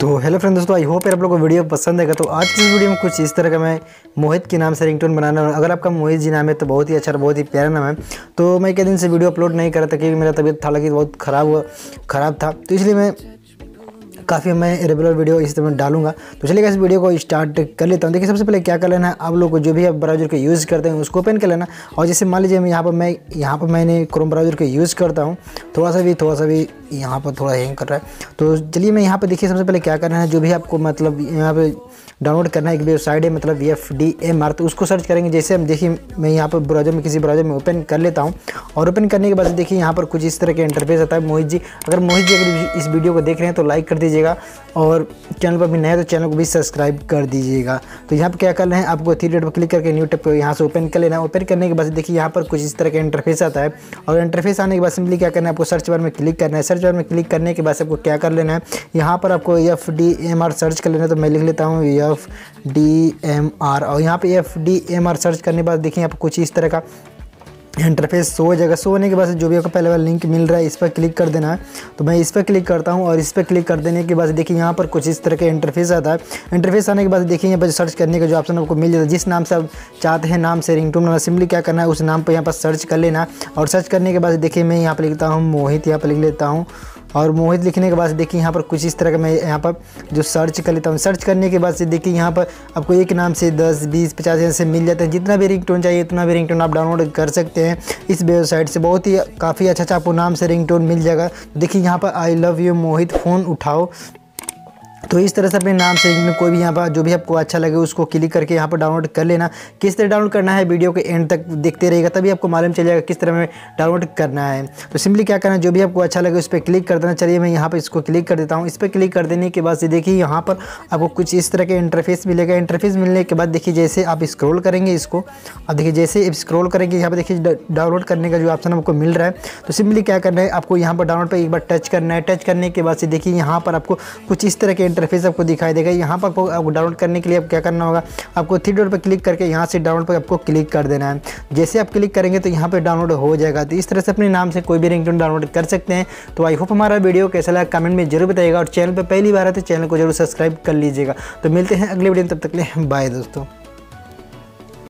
तो hello friend दोस्तों, I hope आप लोगों को वीडियो पसंद आएगा। तो आज की इस वीडियो में कुछ इस तरह का मैं मोहित के नाम से रिंगटोन बनाना। अगर आपका मोहित जी नाम है तो बहुत ही अच्छा और बहुत ही प्यारा नाम है। तो मैं कई दिन से वीडियो अपलोड नहीं कर रहा था क्योंकि मेरा तबीयत हालांकि बहुत ख़राब था, तो इसलिए मैं रेगुलर वीडियो इस तरह डालूंगा। तो चलिए इस वीडियो को स्टार्ट कर लेता हूँ। देखिए सबसे पहले क्या कर लेना है, आप लोग को जो भी आप ब्राउज़र को यूज़ करते हैं उसको ओपन कर लेना। और जैसे मान लीजिए यहाँ पर मैंने क्रोम ब्राउज़र को यूज़ करता हूँ। थोड़ा सा भी यहाँ पर थोड़ा हैंग कर रहा है। तो चलिए मैं यहाँ पर देखिए सबसे पहले क्या करना है, जो भी आपको मतलब यहाँ पे डाउनलोड करना है, एक वेबसाइट है मतलब FDMR, तो उसको सर्च करेंगे। जैसे हम देखिए मैं यहाँ पर ब्राउज़र में किसी ब्राउज़र में ओपन कर लेता हूँ। और ओपन करने के बाद देखिए यहाँ पर कुछ इस तरह के इंटरफेस आता है। मोहित जी अगर इस वीडियो को देख रहे हैं तो लाइक कर दीजिएगा, और चैनल पर भी नए तो चैनल को भी सब्सक्राइब कर दीजिएगा। तो यहाँ पर क्या करना है, आपको थ्री डॉट पर क्लिक करके न्यू टैब को यहाँ से ओपन कर लेना है। ओपन करने के बाद देखिए यहाँ पर कुछ इस तरह का इंटरफेस आता है। और इंटरफेस आने के बाद सिंपली क्या करना है, आपको सर्च बार में क्लिक करना है। सर्च बार में क्लिक करने के बाद आपको क्या कर लेना है, यहाँ पर आपको FDMR सर्च कर लेना है। तो मैं लिख लेता हूँ FDMR, और यहाँ पे FDMR सर्च करने के बाद देखिए आपको कुछ इस तरह का इंटरफेस शो हो जाएगा। शो होने के बाद जो भी आपको पहले वाला लिंक मिल रहा है इस पर क्लिक कर देना है। तो मैं इस पर क्लिक करता हूं, और इस पर क्लिक कर देने के बाद देखिए यहाँ पर कुछ इस तरह का इंटरफेस आता है। इंटरफेस आने के बाद देखिए यहाँ पर सर्च करने का जो ऑप्शन आपको मिल जाता है, जिस नाम से आप चाहते हैं नाम से रिंगटोन बनाना, सिंपली क्या करना है उस नाम पर यहाँ पर सर्च कर लेना। और सर्च करने के बाद देखिए मैं यहाँ पर लिखता हूँ मोहित, यहाँ पर लिख लेता हूँ। और मोहित लिखने के बाद देखिए यहाँ पर कुछ इस तरह का मैं यहाँ पर जो सर्च कर लेता हूँ। सर्च करने के बाद से देखिए यहाँ पर आपको एक नाम से 10, 20, 50 ऐसे मिल जाते हैं। जितना भी रिंगटोन चाहिए उतना भी रिंगटोन आप डाउनलोड कर सकते हैं इस वेबसाइट से। बहुत ही काफ़ी अच्छा आपको नाम से रिंगटोन मिल जाएगा। देखिए यहाँ पर I love you Mohit phone उठाओ। तो इस तरह से अपने नाम से कोई भी यहाँ पर जो भी आपको अच्छा लगे उसको क्लिक करके यहाँ पर डाउनलोड कर लेना। किस तरह डाउनलोड करना है वीडियो के एंड तक देखते रहिएगा, तभी आपको मालूम चल जाएगा किस तरह में डाउनलोड करना है। तो सिंपली क्या करना है, जो भी आपको अच्छा लगे उस पर क्लिक कर देना। चलिए मैं यहाँ पर इसको क्लिक कर देता हूँ। इस पर क्लिक कर देने के बाद से देखिए यहाँ पर आपको कुछ इस तरह के इंटरफेस मिलेगा। इंटरफेस मिलने के बाद देखिए जैसे आप स्क्रॉल करेंगे इसको, अब देखिए जैसे स्क्रॉल करेंगे यहाँ पर देखिए डाउनलोड करने का जो ऑप्शन आपको मिल रहा है। तो सिंपली क्या करना है, आपको यहाँ पर डाउनलोड पर एक बार टच करना है। टच करने के बाद से देखिए यहाँ पर आपको कुछ इस तरह के इंटरफेस आपको दिखाई देगा। यहाँ पर आपको डाउनलोड करने के लिए आप क्या करना होगा, आपको थ्री डॉट पर क्लिक करके यहाँ से डाउनलोड पर आपको क्लिक कर देना है। जैसे आप क्लिक करेंगे तो यहाँ पे डाउनलोड हो जाएगा। तो इस तरह से अपने नाम से कोई भी रिंगटोन डाउनलोड कर सकते हैं। तो आई होप हमारा वीडियो कैसा लगा कमेंट में जरूर बताइएगा, और चैनल पर पहली बार है तो चैनल को जरूर सब्सक्राइब कर लीजिएगा। तो मिलते हैं अगले वीडियो में, तब तक के लिए बाय दोस्तों।